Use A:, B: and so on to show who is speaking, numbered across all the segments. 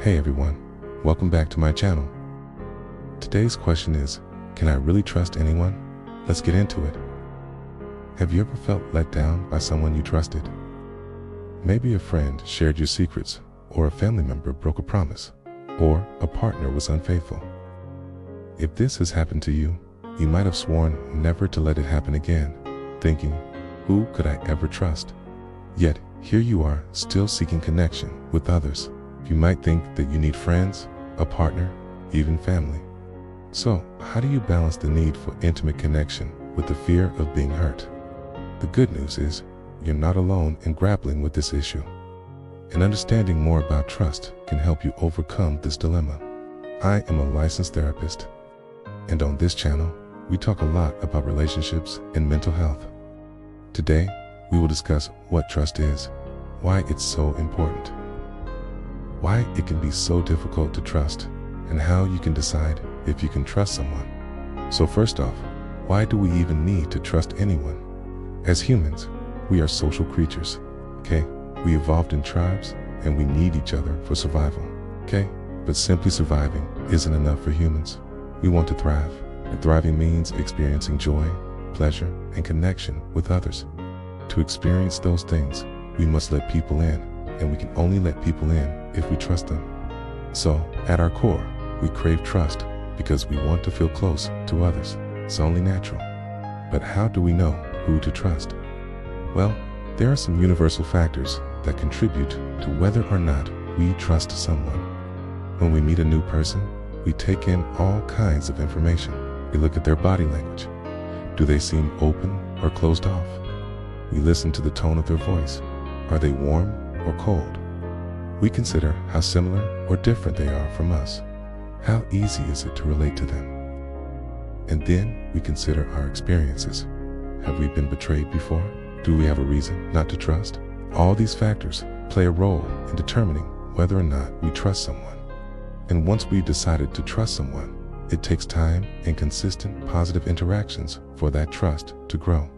A: Hey everyone, welcome back to my channel. Today's question is, can I really trust anyone? Let's get into it. Have you ever felt let down by someone you trusted? Maybe a friend shared your secrets, or a family member broke a promise, or a partner was unfaithful. If this has happened to you, you might have sworn never to let it happen again, thinking, who could I ever trust? Yet, here you are, still seeking connection with others. You might think that you need friends, a partner, even family. So, how do you balance the need for intimate connection with the fear of being hurt? The good news is, you're not alone in grappling with this issue. And understanding more about trust can help you overcome this dilemma. I am a licensed therapist, and on this channel, we talk a lot about relationships and mental health. Today, we will discuss what trust is, why it's so important, why it can be so difficult to trust, and how you can decide if you can trust someone. So first off, why do we even need to trust anyone? As humans, we are social creatures, okay? We evolved in tribes, and we need each other for survival, okay? But simply surviving isn't enough for humans. We want to thrive, and thriving means experiencing joy, pleasure, and connection with others. To experience those things, we must let people in, and we can only let people in if we trust them. So, at our core, we crave trust because we want to feel close to others. It's only natural. But how do we know who to trust? Well, there are some universal factors that contribute to whether or not we trust someone. When we meet a new person, we take in all kinds of information. We look at their body language. Do they seem open or closed off? We listen to the tone of their voice. Are they warm or cold? We consider how similar or different they are from us. How easy is it to relate to them? And then we consider our experiences. Have we been betrayed before? Do we have a reason not to trust? All these factors play a role in determining whether or not we trust someone. And once we've decided to trust someone, it takes time and consistent positive interactions for that trust to grow.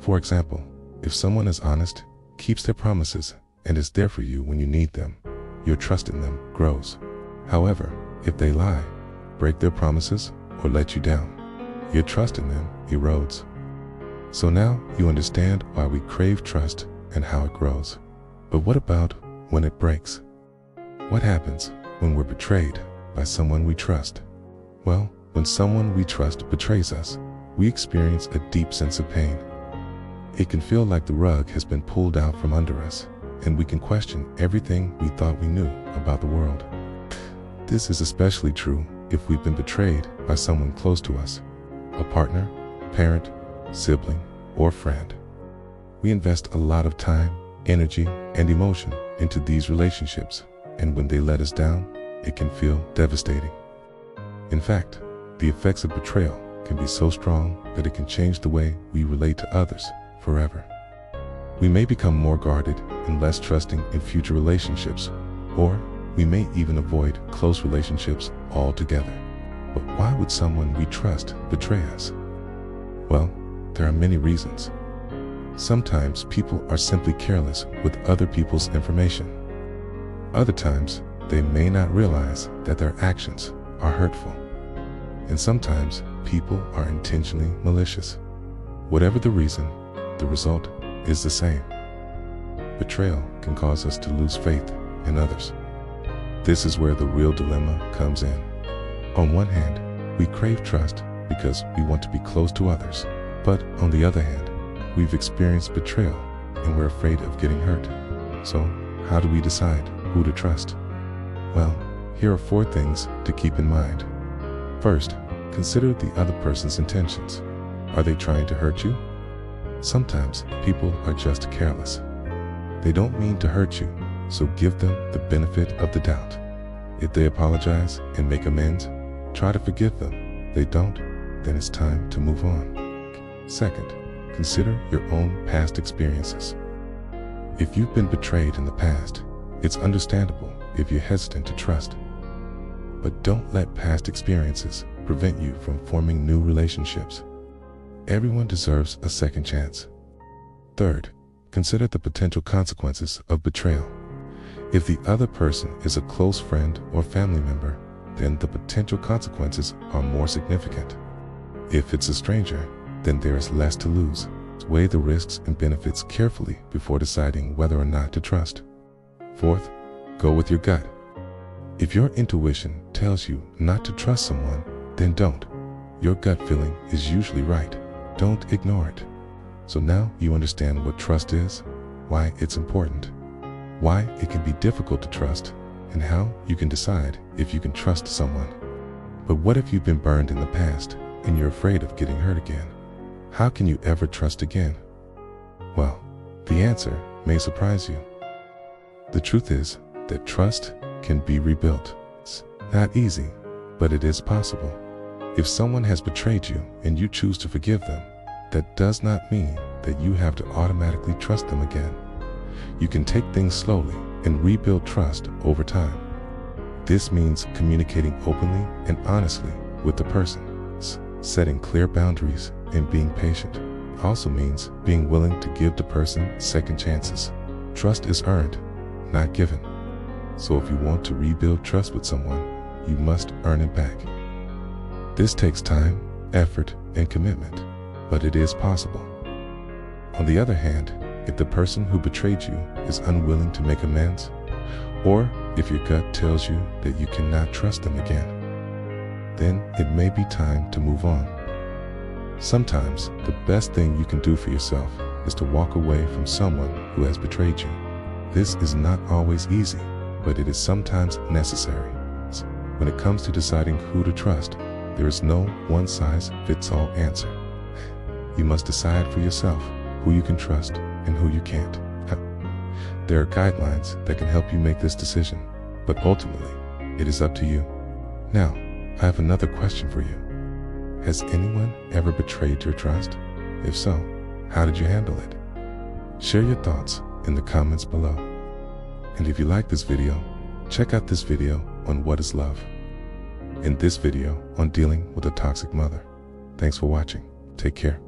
A: For example, if someone is honest, keeps their promises, and is there for you when you need them, your trust in them grows. However, if they lie, break their promises, or let you down, your trust in them erodes. So now you understand why we crave trust and how it grows. But what about when it breaks? What happens when we're betrayed by someone we trust? Well, when someone we trust betrays us, we experience a deep sense of pain. It can feel like the rug has been pulled out from under us, and we can question everything we thought we knew about the world. This is especially true if we've been betrayed by someone close to us, a partner, parent, sibling, or friend. We invest a lot of time, energy, and emotion into these relationships, and when they let us down, it can feel devastating. In fact, the effects of betrayal can be so strong that it can change the way we relate to others forever. We may become more guarded and less trusting in future relationships, or we may even avoid close relationships altogether. But why would someone we trust betray us? Well, there are many reasons. Sometimes people are simply careless with other people's information. Other times, they may not realize that their actions are hurtful. And sometimes, people are intentionally malicious. Whatever the reason, the result is the same. Betrayal can cause us to lose faith in others. This is where the real dilemma comes in. On one hand, we crave trust because we want to be close to others. But on the other hand, we've experienced betrayal and we're afraid of getting hurt. So, how do we decide who to trust? Well, here are 4 things to keep in mind. First, consider the other person's intentions. Are they trying to hurt you? Sometimes people are just careless. They don't mean to hurt you, so give them the benefit of the doubt. If they apologize and make amends, try to forgive them. They don't, then it's time to move on. Second, consider your own past experiences. If you've been betrayed in the past, it's understandable if you're hesitant to trust. But don't let past experiences prevent you from forming new relationships. Everyone deserves a second chance. Third, consider the potential consequences of betrayal. If the other person is a close friend or family member, then the potential consequences are more significant. If it's a stranger, then there is less to lose. Weigh the risks and benefits carefully before deciding whether or not to trust. Fourth, go with your gut. If your intuition tells you not to trust someone, then don't. Your gut feeling is usually right. Don't ignore it. So now you understand what trust is, why it's important, why it can be difficult to trust, and how you can decide if you can trust someone. But what if you've been burned in the past and you're afraid of getting hurt again? How can you ever trust again? Well, the answer may surprise you. The truth is that trust can be rebuilt. It's not easy, but it is possible. If someone has betrayed you and you choose to forgive them, that does not mean that you have to automatically trust them again. You can take things slowly and rebuild trust over time. This means communicating openly and honestly with the person, setting clear boundaries, and being patient. It also means being willing to give the person second chances. Trust is earned, not given. So if you want to rebuild trust with someone, you must earn it back. This takes time, effort, and commitment, but it is possible. On the other hand, if the person who betrayed you is unwilling to make amends, or if your gut tells you that you cannot trust them again, then it may be time to move on. Sometimes the best thing you can do for yourself is to walk away from someone who has betrayed you. This is not always easy, but it is sometimes necessary. When it comes to deciding who to trust, there is no one-size-fits-all answer. You must decide for yourself who you can trust and who you can't. There are guidelines that can help you make this decision, but ultimately, it is up to you. Now, I have another question for you. Has anyone ever betrayed your trust? If so, how did you handle it? Share your thoughts in the comments below. And if you like this video, check out this video on what is love, and this video on dealing with a toxic mother. Thanks for watching. Take care.